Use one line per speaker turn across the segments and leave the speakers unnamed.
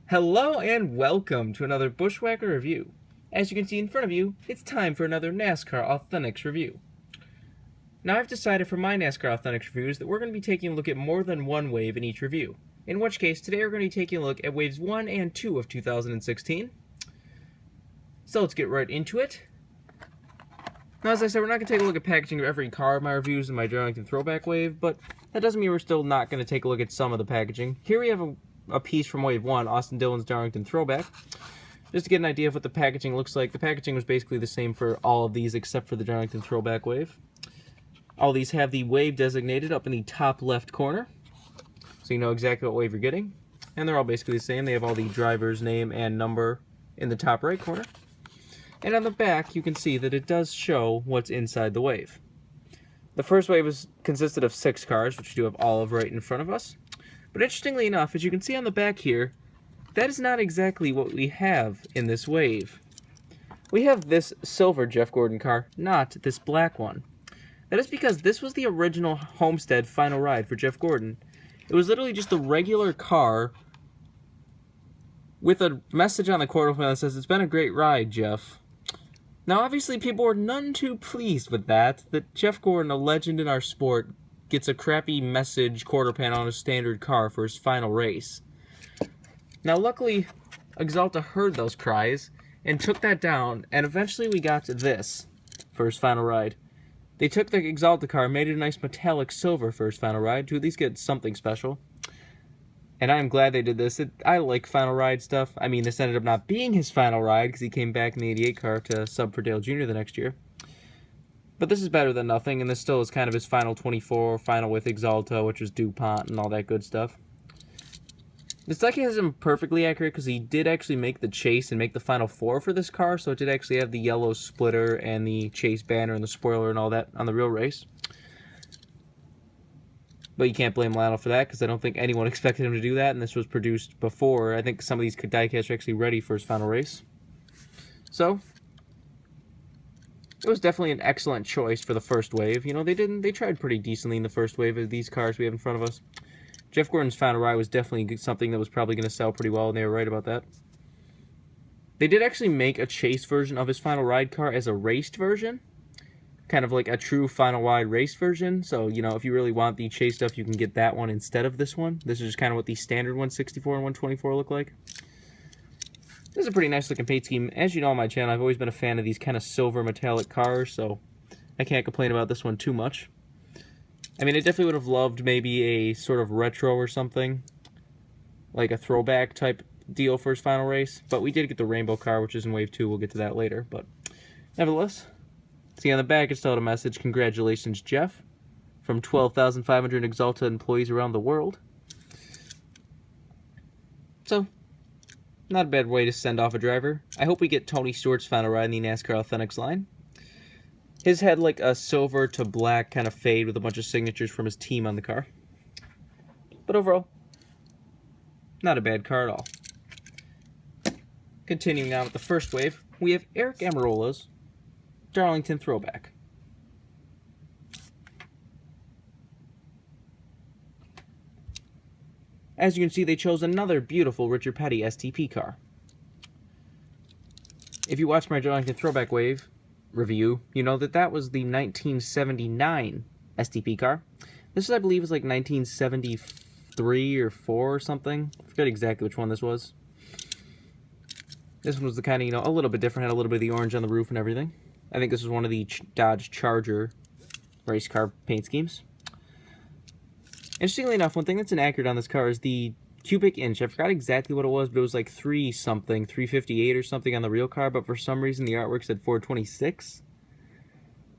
Hello and welcome to another Bushwhacker review. As you can see in front of you, it's time for another NASCAR Authentics review. Now I've decided for my NASCAR Authentics reviews that we're going to be taking a look at more than one wave in each review. In which case, today we're going to be taking a look at waves 1 and 2 of 2016. So let's get right into it. Now as I said, we're not going to take a look at packaging of every car of my reviews in my Darlington throwback wave, but that doesn't mean we're still not going to take a look at some of the packaging. Here we have a piece from Wave 1, Austin Dillon's Darlington Throwback. Just to get an idea of what the packaging looks like, the packaging was basically the same for all of these except for the Darlington Throwback Wave. All these have the wave designated up in the top left corner, so you know exactly what wave you're getting. And they're all basically the same. They have all the driver's name and number in the top right corner. And on the back, you can see that it does show what's inside the wave. The first wave consisted of 6 cars, which we do have all of right in front of us. But interestingly enough, as you can see on the back here, that is not exactly what we have in this wave. We have this silver Jeff Gordon car, not this black one. That is because this was the original Homestead final ride for Jeff Gordon. It was literally just a regular car with a message on the quarter panel that says, "It's been a great ride, Jeff." Now, obviously, people were none too pleased with that Jeff Gordon, a legend in our sport, gets a crappy message quarter panel on a standard car for his final race. Now, luckily, Axalta heard those cries and took that down, and eventually we got to this for his final ride. They took the Axalta car and made it a nice metallic silver for his final ride to at least get something special. And I'm glad they did this. I like final ride stuff. I mean, this ended up not being his final ride because he came back in the 88 car to sub for Dale Jr. the next year. But this is better than nothing, and this still is kind of his final 24, final with Axalta, which was DuPont and all that good stuff. This diecast isn't perfectly accurate because he did actually make the chase and make the final 4 for this car, so it did actually have the yellow splitter and the chase banner and the spoiler and all that on the real race. But you can't blame Lionel for that because I don't think anyone expected him to do that, and this was produced before. I think some of these diecasts are actually ready for his final race. So it was definitely an excellent choice for the first wave. You know, they tried pretty decently in the first wave of these cars we have in front of us. Jeff Gordon's final ride was definitely something that was probably going to sell pretty well, and they were right about that. They did actually make a chase version of his final ride car as a raced version. Kind of like a true final ride race version. So, you know, if you really want the chase stuff, you can get that one instead of this one. This is just kind of what the standard 164 and 124 look like. This is a pretty nice looking paint scheme. As you know on my channel, I've always been a fan of these kind of silver metallic cars, so I can't complain about this one too much. I mean, I definitely would have loved maybe a sort of retro or something, like a throwback type deal for his final race, but we did get the rainbow car, which is in Wave 2. We'll get to that later, but nevertheless, see on the back, it still had a message, "Congratulations, Jeff," from 12,500 Axalta employees around the world. So, not a bad way to send off a driver. I hope we get Tony Stewart's final ride in the NASCAR Authentics line. His had like a silver to black kind of fade with a bunch of signatures from his team on the car. But overall, not a bad car at all. Continuing on with the first wave, we have Eric Almirola's Darlington Throwback. As you can see, they chose another beautiful Richard Petty STP car. If you watched my Darlington Throwback Wave review, you know that was the 1979 STP car. This, I believe, is like 1973 or 4 or something. I forget exactly which one this was. This one was the kind of, you know, a little bit different, had a little bit of the orange on the roof and everything. I think this was one of the Dodge Charger race car paint schemes. Interestingly enough, one thing that's inaccurate on this car is the cubic inch. I forgot exactly what it was, but it was like 3 something, 358 or something on the real car, but for some reason the artwork said 426.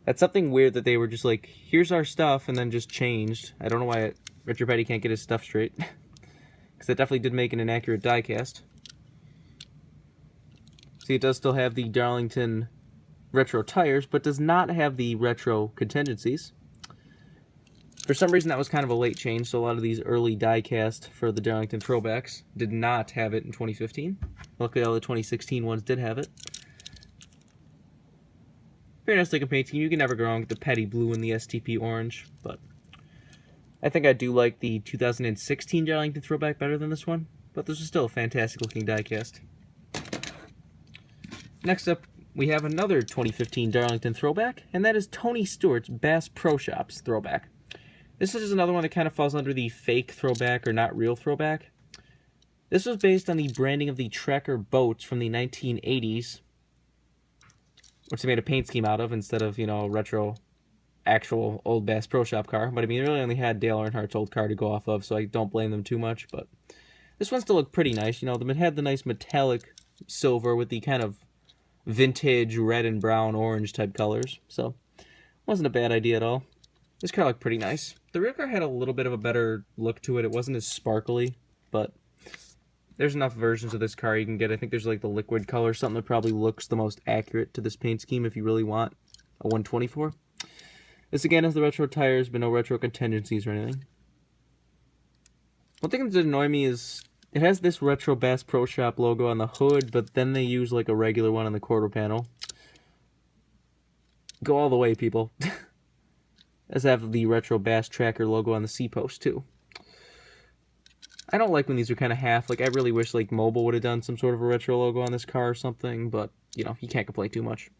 That's something weird that they were just like, here's our stuff, and then just changed. I don't know why Richard Petty can't get his stuff straight. Because it definitely did make an inaccurate diecast. See, it does still have the Darlington retro tires, but does not have the retro contingencies. For some reason, that was kind of a late change, so a lot of these early diecast for the Darlington throwbacks did not have it in 2015. Luckily, all the 2016 ones did have it. Very nice looking painting. You can never go wrong with the Petty blue and the STP orange, but I think I do like the 2016 Darlington throwback better than this one. but this is still a fantastic looking diecast. Next up, we have another 2015 Darlington throwback, and that is Tony Stewart's Bass Pro Shops throwback. This is another one that kind of falls under the fake throwback or not real throwback. This was based on the branding of the Tracker boats from the 1980s, which they made a paint scheme out of instead of, a retro, actual old Bass Pro Shop car. But I mean, they really only had Dale Earnhardt's old car to go off of, so I don't blame them too much. But this one still looked pretty nice. It had the nice metallic silver with the kind of vintage red and brown orange type colors, so wasn't a bad idea at all. This car looked pretty nice. The rear car had a little bit of a better look to it. It wasn't as sparkly, but there's enough versions of this car you can get. I think there's like the liquid color, something that probably looks the most accurate to this paint scheme if you really want a 124. This again has the retro tires, but no retro contingencies or anything. One thing that did annoy me is it has this retro Bass Pro Shop logo on the hood, but then they use like a regular one on the quarter panel. Go all the way, people. Let's have the retro Bass Tracker logo on the C-post too. I don't like when these are kind of half. Like, I really wish like Mobil would have done some sort of a retro logo on this car or something, but you can't complain too much.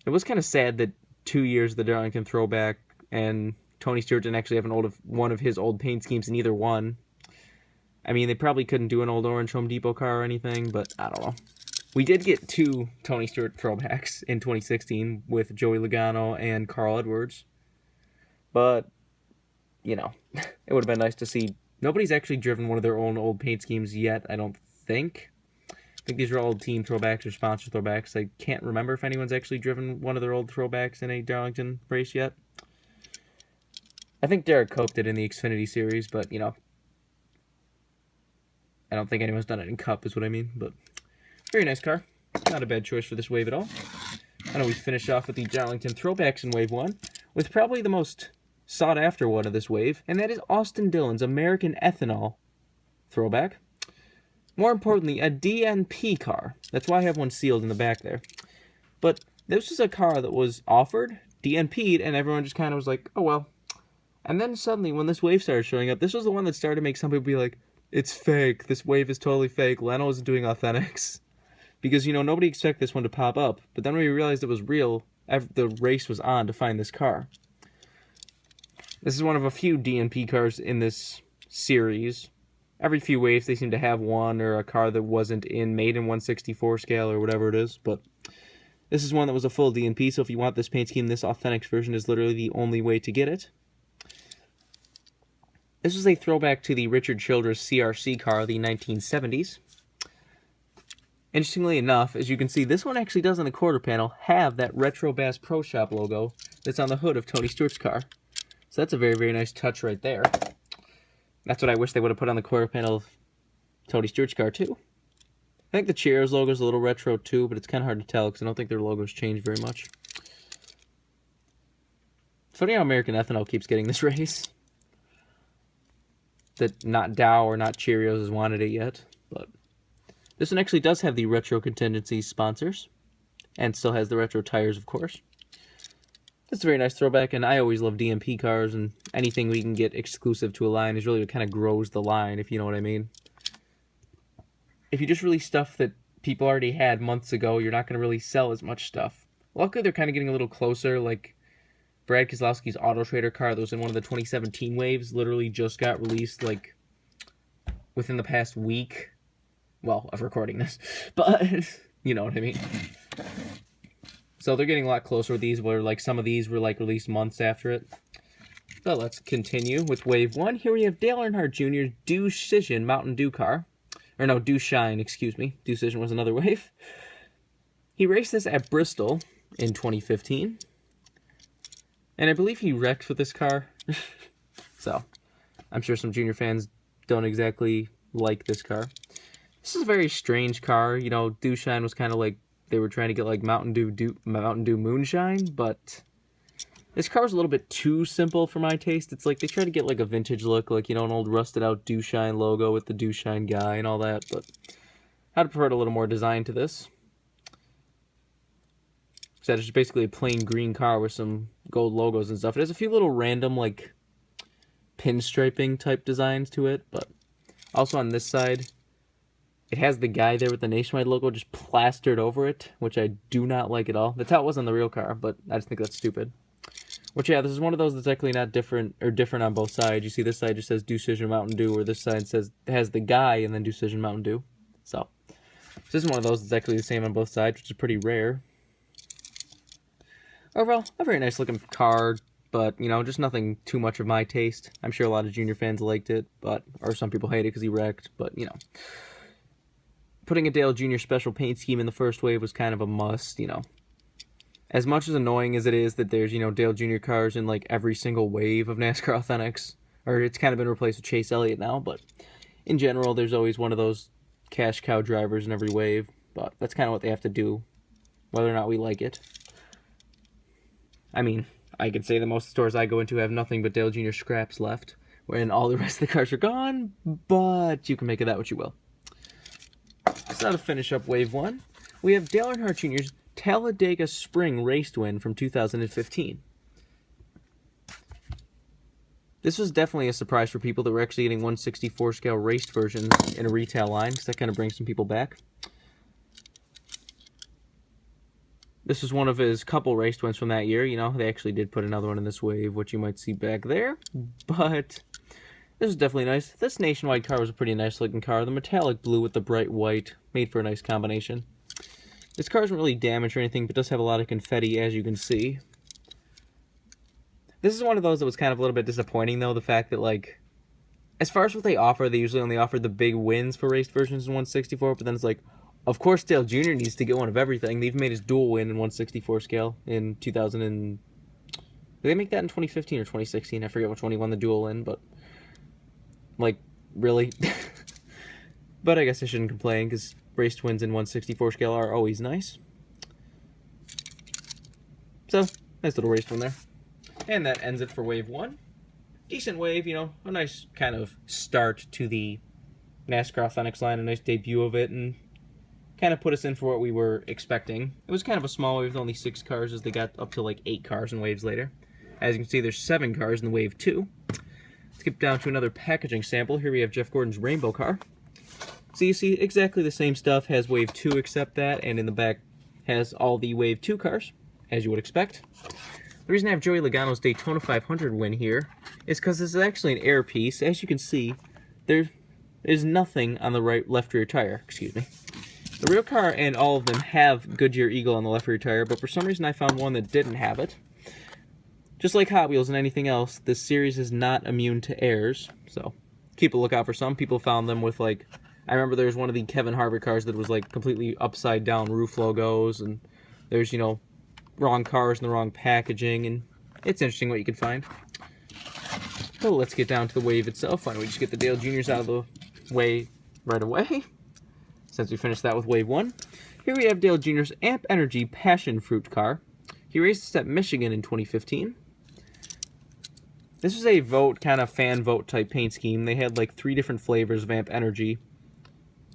It was kind of sad that 2 years of the Darlington throwback and Tony Stewart didn't actually have one of his old paint schemes in either one. I mean, they probably couldn't do an old orange Home Depot car or anything, but I don't know. We did get 2 Tony Stewart throwbacks in 2016 with Joey Logano and Carl Edwards. But, it would have been nice to see. Nobody's actually driven one of their own old paint schemes yet, I don't think. I think these are all team throwbacks or sponsor throwbacks. I can't remember if anyone's actually driven one of their old throwbacks in a Darlington race yet. I think Derek Cope did in the Xfinity series, but, I don't think anyone's done it in Cup, is what I mean. But very nice car. Not a bad choice for this wave at all. I know we finish off with the Darlington throwbacks in Wave 1, with probably the most sought-after one of this wave, and that is Austin Dillon's American Ethanol throwback. More importantly, a DNP car. That's why I have one sealed in the back there. But this is a car that was offered, DNP'd, and everyone just kind of was like, oh well. And then suddenly, when this wave started showing up, this was the one that started to make some people be like, it's fake. This wave is totally fake. Leno isn't doing authentics. Because, nobody expected this one to pop up. But then when we realized it was real, the race was on to find this car. This is one of a few DNP cars in this series. Every few waves, they seem to have one or a car that wasn't made in 1/64 scale or whatever it is. But this is one that was a full DNP, so if you want this paint scheme, this authentics version is literally the only way to get it. This is a throwback to the Richard Childress CRC car of the 1970s. Interestingly enough, as you can see, this one actually does on the quarter panel have that retro Bass Pro Shop logo that's on the hood of Tony Stewart's car. So that's a very, very nice touch right there. That's what I wish they would have put on the quarter panel of Tony Stewart's car too. I think the Cheerios logo is a little retro too, but it's kind of hard to tell because I don't think their logos change very much. It's funny how American Ethanol keeps getting this race. That not Dow or not Cheerios has wanted it yet, but this one actually does have the retro contingency sponsors, and still has the retro tires, of course. It's a very nice throwback, and I always love DMP cars, and anything we can get exclusive to a line is really what kind of grows the line, if you know what I mean. If you just release stuff that people already had months ago, you're not going to really sell as much stuff. Luckily, they're kind of getting a little closer, like Brad Keselowski's Auto Trader car that was in one of the 2017 waves literally just got released, like, within the past week. Well, of recording this. But, you know what I mean. So they're getting a lot closer with these, where, like, some of these were, like, released months after it. So let's continue with Wave 1. Here we have Dale Earnhardt Jr.'s Decision Mountain Dew car. Or no, Dew Shine, excuse me. Decision was another wave. He raced this at Bristol in 2015. And I believe he wrecked with this car. So, I'm sure some Junior fans don't exactly like this car. This is a very strange car. You know, Dew Shine was kind of like they were trying to get like Mountain Dew Moonshine, but this car was a little bit too simple for my taste. It's like they try to get like a vintage look, like, you know, an old rusted out Dew Shine logo with the Dew Shine guy and all that, but I'd prefer a little more design to this. So it's just basically a plain green car with some gold logos and stuff. It has a few little random, like, pinstriping type designs to it, but Also on this side, it has the guy there with the Nationwide logo just plastered over it, which I do not like at all. That's how it was on the real car, but I just think that's stupid. Which, yeah, this is one of those that's actually not different, or different on both sides. You see this side just says Decision Mountain Dew, or this side has the guy and then Decision Mountain Dew. So this is one of those that's actually the same on both sides, which is pretty rare. Overall, a very nice looking car, but, you know, just nothing too much of my taste. I'm sure a lot of Junior fans liked it, or some people hate it because he wrecked, but, you know. Putting a Dale Jr. special paint scheme in the first wave was kind of a must, you know. As much as annoying as it is that there's, you know, Dale Jr. cars in, like, every single wave of NASCAR Authentics, or it's kind of been replaced with Chase Elliott now, but in general, there's always one of those cash cow drivers in every wave, but that's kind of what they have to do, whether or not we like it. I mean, I could say that most stores I go into have nothing but Dale Jr. scraps left, when all the rest of the cars are gone, but you can make of that what you will. So now to finish up Wave 1, we have Dale Earnhardt Jr.'s Talladega Spring race win from 2015. This was definitely a surprise for people that were actually getting 1/64 scale raced versions in a retail line, because that kind of brings some people back. This was one of his couple race wins from that year. You know, they actually did put another one in this wave, which you might see back there, but this is definitely nice. This Nationwide car was a pretty nice looking car. The metallic blue with the bright white made for a nice combination. This car isn't really damaged or anything, but does have a lot of confetti, as you can see. This is one of those that was kind of a little bit disappointing, though, the fact that, like, as far as what they offer, they usually only offer the big wins for raced versions in 1/64, but then it's like, of course Dale Jr. needs to get one of everything. They've made his dual win in 1/64 scale in 2000 and... Did they make that in 2015 or 2016? I forget which one he won the dual in, but... Like, really? But I guess I shouldn't complain, because raced wins in 1/64 scale are always nice. So, nice little race one there. And that ends it for Wave 1. Decent wave, you know, a nice kind of start to the NASCAR Authentics line, a nice debut of it, and kind of put us in for what we were expecting. It was kind of a small wave with only 6 cars, as they got up to like 8 cars in waves later. As you can see, there's 7 cars in the Wave 2. Skip down to another packaging sample. Here we have Jeff Gordon's rainbow car. So you see exactly the same stuff, has Wave 2 except that, and in the back has all the Wave 2 cars, as you would expect. The reason I have Joey Logano's Daytona 500 win here is because this is actually an air piece. As you can see, there is nothing on the left rear tire. Excuse me. The real car and all of them have Goodyear Eagle on the left rear tire, but for some reason I found one that didn't have it. Just like Hot Wheels and anything else, this series is not immune to errors, so keep a lookout for some. People found them with, like, I remember there was one of the Kevin Harvick cars that was, like, completely upside down roof logos, and there's, you know, wrong cars and the wrong packaging, and it's interesting what you can find. So let's get down to the wave itself. Why don't we just get the Dale Jr.'s out of the way right away, since we finished that with Wave 1. Here we have Dale Jr.'s Amp Energy Passion Fruit car. He raced this at Michigan in 2015. This was a vote, kind of fan vote type paint scheme. They had like 3 different flavors of Amp Energy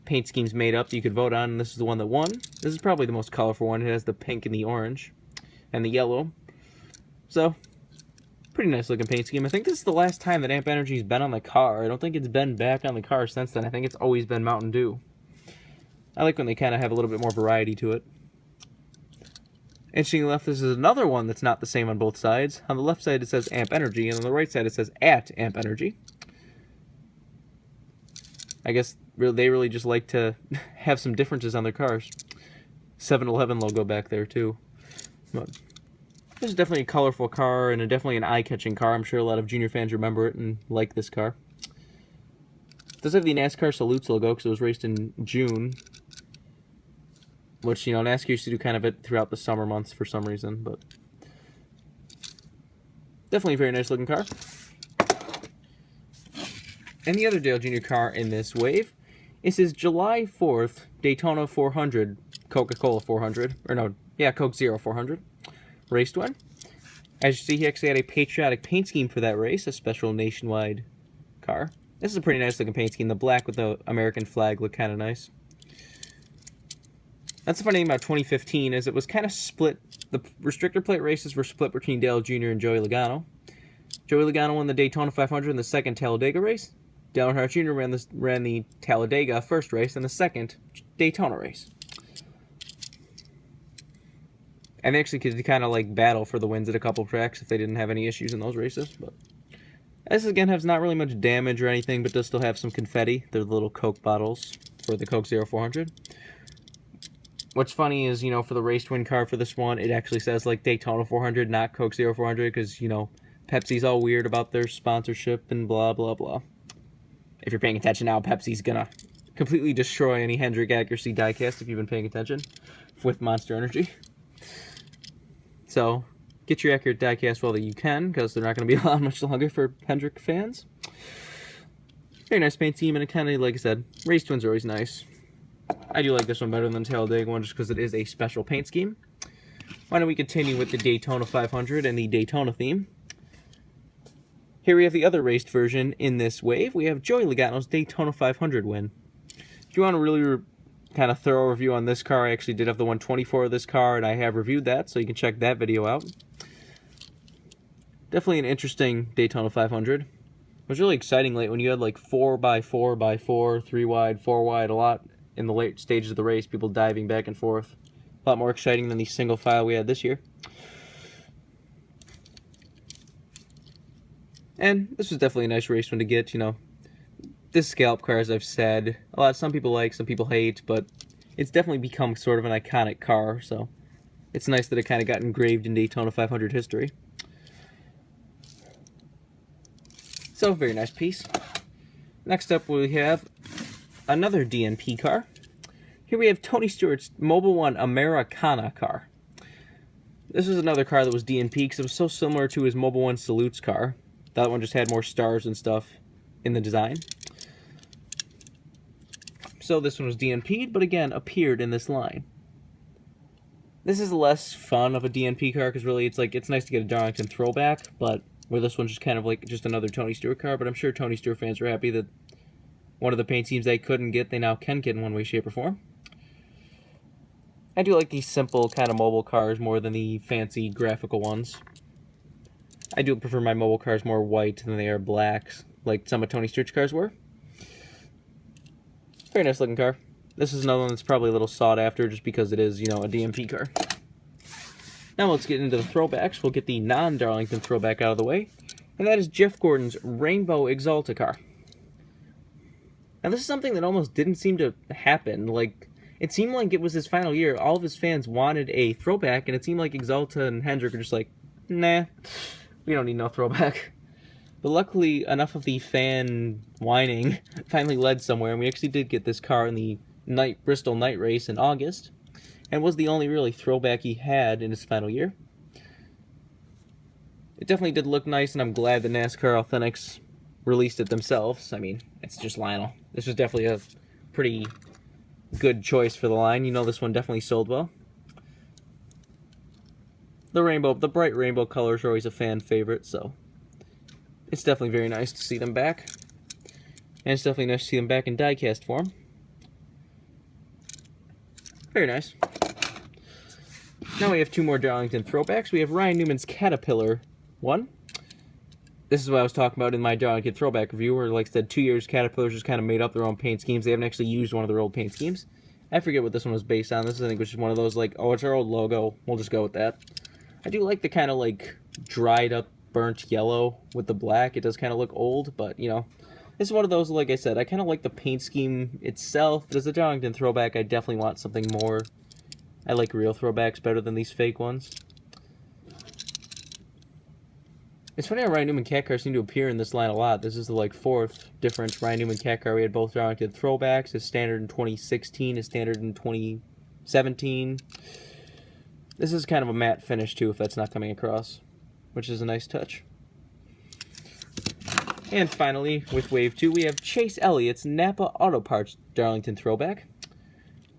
paint schemes made up that you could vote on, and this is the one that won. This is probably the most colorful one. It has the pink and the orange and the yellow. So, pretty nice looking paint scheme. I think this is the last time that Amp Energy's been on the car. I don't think it's been back on the car since then. I think it's always been Mountain Dew. I like when they kind of have a little bit more variety to it. Interestingly enough, this is another one that's not the same on both sides. On the left side it says Amp Energy, and on the right side it says at Amp Energy. I guess they really just like to have some differences on their cars. 7-Eleven logo back there too. But this is definitely a colorful car and definitely an eye-catching car. I'm sure a lot of Junior fans remember it and like this car. It does have the NASCAR Salutes logo because it was raced in June. Which, you know, NASCAR used to do kind of it throughout the summer months for some reason, but definitely a very nice looking car. And the other Dale Jr. car in this wave is his July 4th Daytona 400, Coca-Cola 400, or no, yeah, Coke Zero 400 race win. As you see, he actually had a patriotic paint scheme for that race, a special Nationwide car. This is a pretty nice looking paint scheme. The black with the American flag looked kind of nice. That's the funny thing about 2015 is it was kind of split. The restrictor plate races were split between Dale Jr. and Joey Logano. Joey Logano won the Daytona 500 in the second Talladega race. Dale Earnhardt Jr. ran the Talladega first race and the second Daytona race. And they actually could kind of like battle for the wins at a couple tracks if they didn't have any issues in those races. But this again has not really much damage or anything, but does still have some confetti. They're the little Coke bottles for the Coke 0400. What's funny is, you know, for the race to win car for this one, it actually says like Daytona 400, not Coke 0400, because, you know, Pepsi's all weird about their sponsorship and blah, blah, blah. If you're paying attention now, Pepsi's gonna completely destroy any Hendrick accuracy diecast if you've been paying attention with Monster Energy. So, get your accurate diecast while that you can, because they're not going to be around much longer for Hendrick fans. Very nice paint scheme, and it kind of, like I said, race twins are always nice. I do like this one better than the Talladega one, just because it is a special paint scheme. Why don't we continue with the Daytona 500 and the Daytona theme. Here we have the other raced version in this wave. We have Joey Logano's Daytona 500 win. If you want a really kind of thorough review on this car, I actually did have the 124 of this car, and I have reviewed that, so you can check that video out. Definitely an interesting Daytona 500. It was really exciting late when you had like 4x4x4, 3 wide, 4 wide, a lot in the late stages of the race, people diving back and forth. A lot more exciting than the single file we had this year. And this was definitely a nice race one to get, you know. This scallop car, as I've said, some people like, some people hate, but it's definitely become sort of an iconic car, so it's nice that it kind of got engraved in Daytona 500 history. So, very nice piece. Next up we have another DNP car. Here we have Tony Stewart's Mobil 1 Americana car. This is another car that was DNP because it was so similar to his Mobil 1 Salutes car. That one just had more stars and stuff in the design. So this one was DNP'd, but again, appeared in this line. This is less fun of a DNP car, because really it's nice to get a Darlington throwback, but where this one's just kind of like just another Tony Stewart car, but I'm sure Tony Stewart fans are happy that one of the paint schemes they couldn't get, they now can get in one way, shape, or form. I do like these simple kind of mobile cars more than the fancy graphical ones. I do prefer my mobile cars more white than they are blacks, like some of Tony Stewart's cars were. Very nice looking car. This is another one that's probably a little sought after just because it is, you know, a DMP car. Now let's get into the throwbacks. We'll get the non-Darlington throwback out of the way, and that is Jeff Gordon's Rainbow Exalta car. Now this is something that almost didn't seem to happen. Like, it seemed like it was his final year. All of his fans wanted a throwback, and it seemed like Exalta and Hendrick were just like, nah, we don't need no throwback. But luckily, enough of the fan whining finally led somewhere, and we actually did get this car in the Bristol night race in August, and was the only really throwback he had in his final year. It definitely did look nice, and I'm glad that NASCAR Authentics released it themselves. I mean, it's just Lionel. This was definitely a pretty good choice for the line. You know, this one definitely sold well. The bright rainbow colors are always a fan favorite, so it's definitely very nice to see them back. And it's definitely nice to see them back in diecast form. Very nice. Now we have two more Darlington throwbacks. We have Ryan Newman's Caterpillar 1. This is what I was talking about in my Darlington throwback review, where, like I said, 2 years Caterpillars just kind of made up their own paint schemes. They haven't actually used one of their old paint schemes. I forget what this one was based on. This, I think, was just one of those, like, oh, it's our old logo. We'll just go with that. I do like the kind of, like, dried up, burnt yellow with the black. It does kind of look old, but, you know, this is one of those, like I said, I kind of like the paint scheme itself, but as a Darlington throwback, I definitely want something more. I like real throwbacks better than these fake ones. It's funny how Ryan Newman cat cars seem to appear in this line a lot. This is the, like, fourth different Ryan Newman cat car. We had both Darlington throwbacks, his standard in 2016, his standard in 2017. This is kind of a matte finish, too, if that's not coming across, which is a nice touch. And finally, with Wave 2, we have Chase Elliott's Nappa Auto Parts Darlington throwback.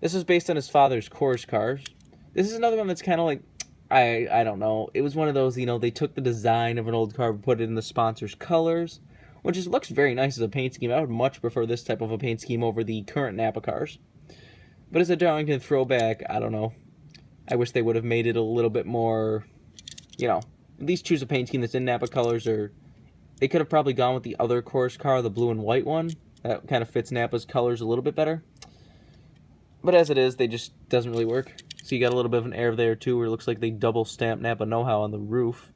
This is based on his father's Coors cars. This is another one that's kind of like, I don't know. It was one of those, you know, they took the design of an old car and put it in the sponsor's colors, which just looks very nice as a paint scheme. I would much prefer this type of a paint scheme over the current Nappa cars. But as a Darlington throwback, I don't know. I wish they would have made it a little bit more, you know, at least choose a paint scheme that's in Nappa colors or They could have probably gone with the other course car, the blue and white one. That kind of fits Nappa's colors a little bit better. But as it is, they just doesn't really work. So you got a little bit of an error there too, where it looks like they double stamped Nappa know-how on the roof.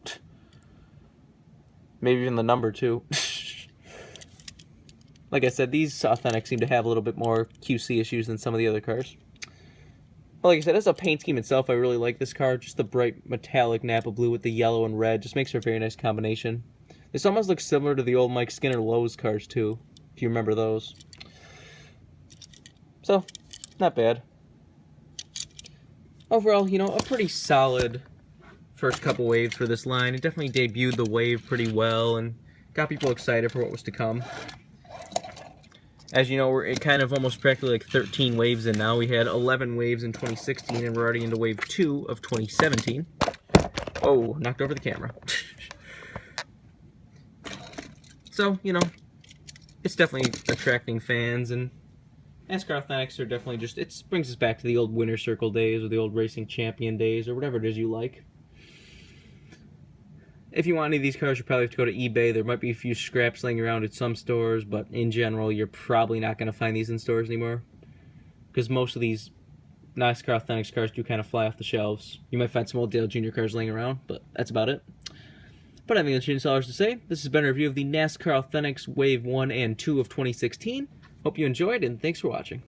Maybe even the number too. Like I said, these Authentics seem to have a little bit more QC issues than some of the other cars. But like I said, as a paint scheme itself, I really like this car. Just the bright metallic Nappa blue with the yellow and red just makes for a very nice combination. This almost looks similar to the old Mike Skinner Lowe's cars too, if you remember those. So, not bad. Overall, you know, a pretty solid first couple waves for this line. It definitely debuted the wave pretty well and got people excited for what was to come. As you know, we're kind of almost practically like 13 waves in now. We had 11 waves in 2016, and we're already into wave 2 of 2017. Oh, knocked over the camera. So, you know, it's definitely attracting fans, and NASCAR Authentics are definitely just, it brings us back to the old winner circle days or the old racing champion days or whatever it is you like. If you want any of these cars, you probably have to go to eBay. There might be a few scraps laying around at some stores, but in general, you're probably not going to find these in stores anymore. Because most of these NASCAR Authentics cars do kind of fly off the shelves. You might find some old Dale Jr. cars laying around, but that's about it. But I think that's all to say. This has been a review of the NASCAR Authentics Wave 1 and 2 of 2016. Hope you enjoyed, and thanks for watching.